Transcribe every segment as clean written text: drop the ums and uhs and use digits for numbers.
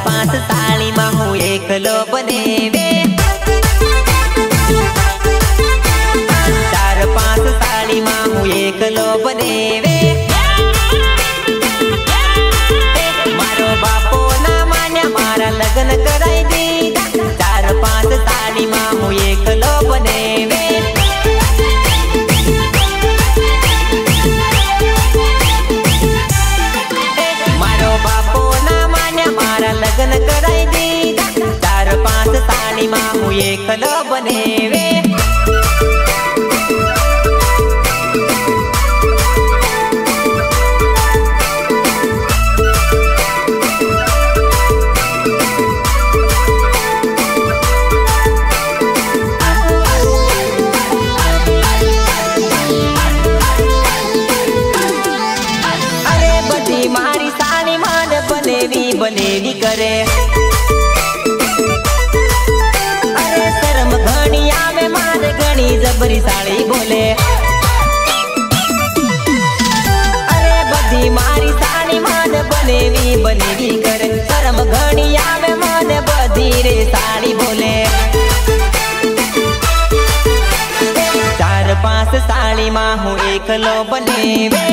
पांच साली में हूँ एकलो बनेवे। 4-5 साली में हूँ एकलो बनेवे। मारो बापो ना मान्या मारा लगन कराई दीधा। 4-5 साली में हूँ एकलो बनेवे। मारो बापो ना मान्या मारा लगन कराई दीधा। 4-5 साली में हूँ एकलो बनेवे। बनेवी करे अरे शर्म घणी आवे मारे घणी जबरी साड़ी बोले। अरे बधी मारी साड़ी माने बनेवी बनेवी करे। शर्म घणी आवे माने बधी रे साड़ी बोले। 4-5 साड़ी में हूँ एकलो बनेवे।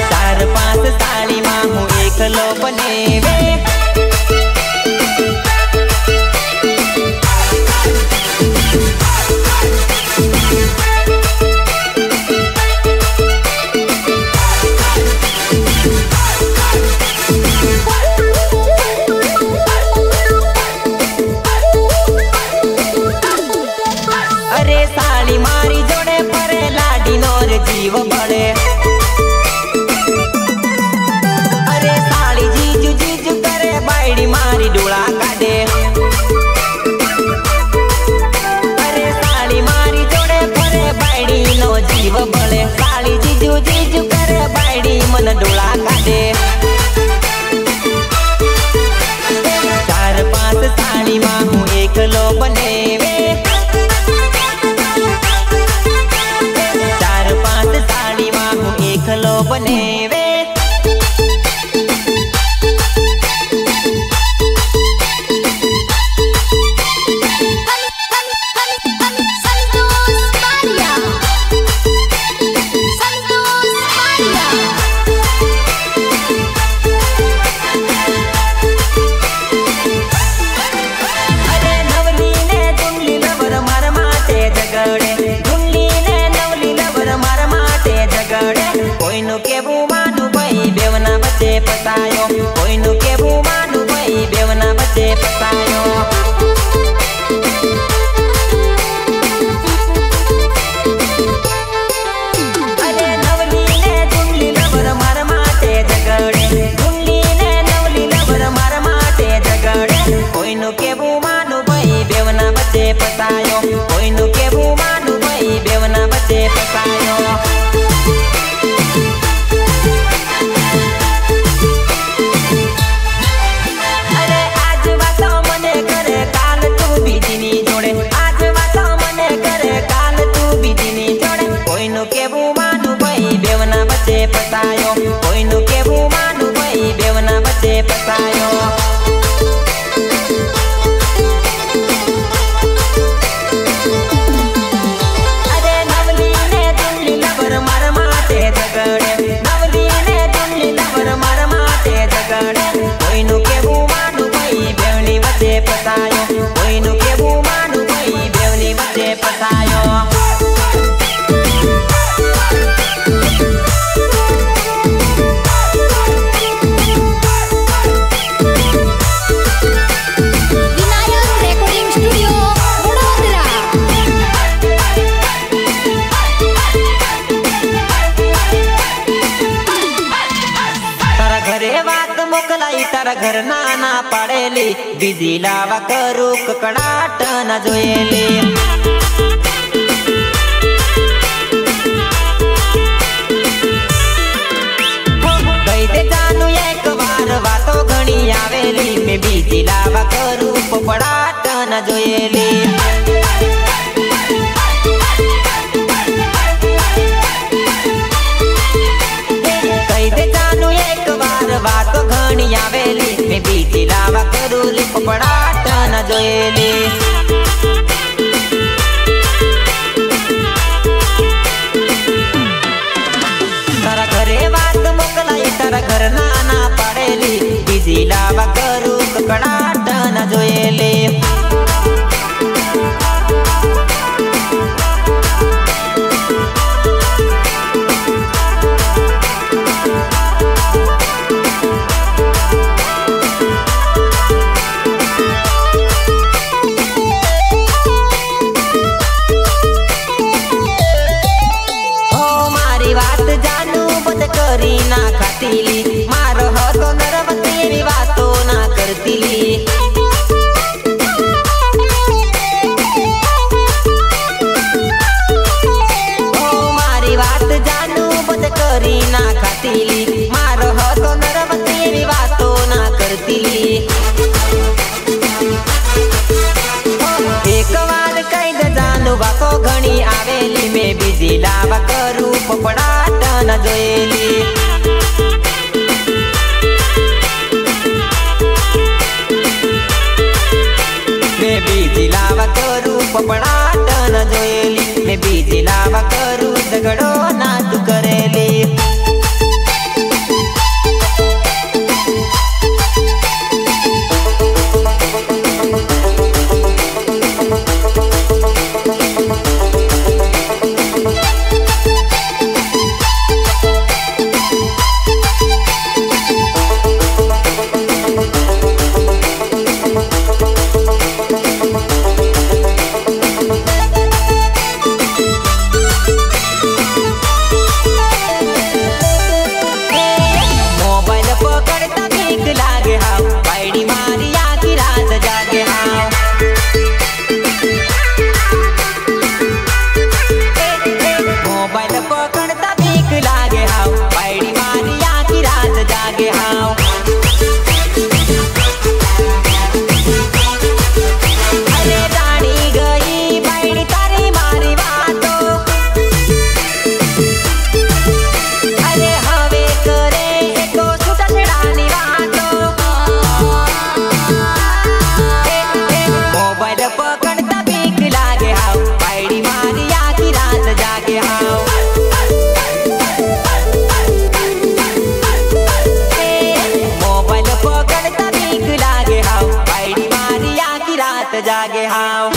4-5 साली में हूँ एकलो बनेवे। अरे साली मारी जोड़े परे लाडी नोर जीव बड़े। मारी डोला काटे अरे साली मारी जोड़े परे बायडी नो जीव बळे। साली जीजू जीजू करे बायडी मन डोला काटे। 4-5 साली में हूँ एकलो बनेवे। 4-5 साली में हूँ एकलो बनेवे। कोईनु केवू मानु भाई बेवना बच्चे पतायो। कोईनु केवू मानु भाई बेवना बच्चे पतायो। अरे नवली ने दुल्ली लवर मार माटे झगड़े। दुल्ली ने नवली लवर मार माटे झगड़े। कोईनु केवू मानु भाई बेवना बच्चे पतायो। कोईनु केवू मानु भाई बेवना बच्चे पतायो। पतायो कोईनु केवू मानु भाई बेवना बच्चे पतायो। अरे नवली ने दुल्ली लवर मार माटे झगड़े। नवली ने दुल्ली लवर मार माटे झगड़े। कोईनु केवू मानु भाई बेवनी बच्चे पतायो। कोईनु केवू मानु भाई बेवनी बच्चे पतायो। तारा घर नाना पड़ेली बीजी लावा करू ककड़ाट न जोएली। गई ते जानू एक बार वातो घणी आवेली। मैं बीजी लावा करू पकड़ाट न जोएली। मैं बीजी लावा करूँ ली पपड़ाट न जोएली। तारा घरे बात मोकलाई तारा घर ना पाड़ेली बीजी लावा करूँ पपड़ाट न जोएली। करी ना खातीली मारो तो नरवती वातो ना करतीली। ओ मारी बात जानू बद करी ना खातीली मारो तो नरवती वातो ना करतीली। एक बार कैद जानू बातो घणी आवेली मैं बीजी लावा करूँ पपड़ाट न जोएली। मैं बीजी लावा करूँ पपड़ाट न जोएली। मैं बीजी लावा करूँ झगड़ो ना तू करेली। जागे हाव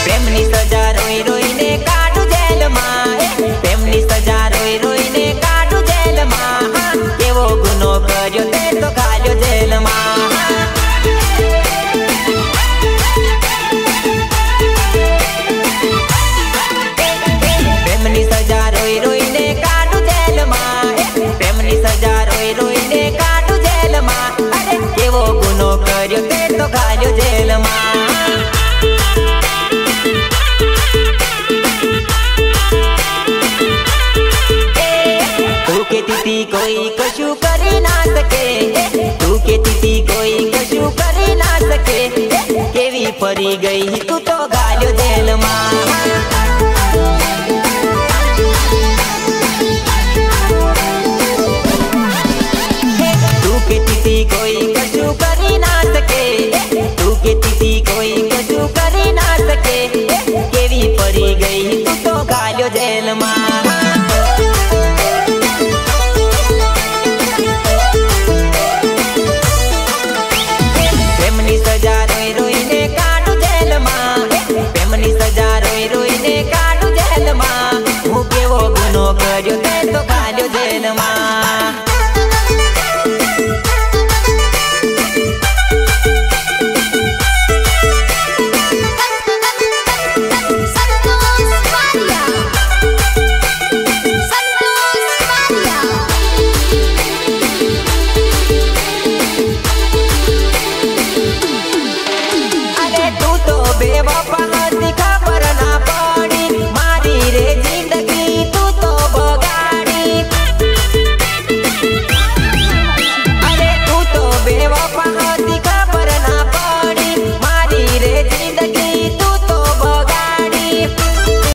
प्रेमनी सजा रोई रोई ने काटू जेल मां। प्रेमनी सजा रोई रोई ने काटू जेल मां। केवो गुनो कर्यो ते तो घाल्यो जेल मां। प्रेमनी सजा रोई रोई ने काटू जेल मां। प्रेमनी सजा रोई रोई ने काटू जेल मां। अरे केवो गुनो कर्यो ते तो घाल्यो जेल मां। कोई कशु करी ना सके तू कहती थी कोई कशु करी ना सके केवी परी गई तू तो गाय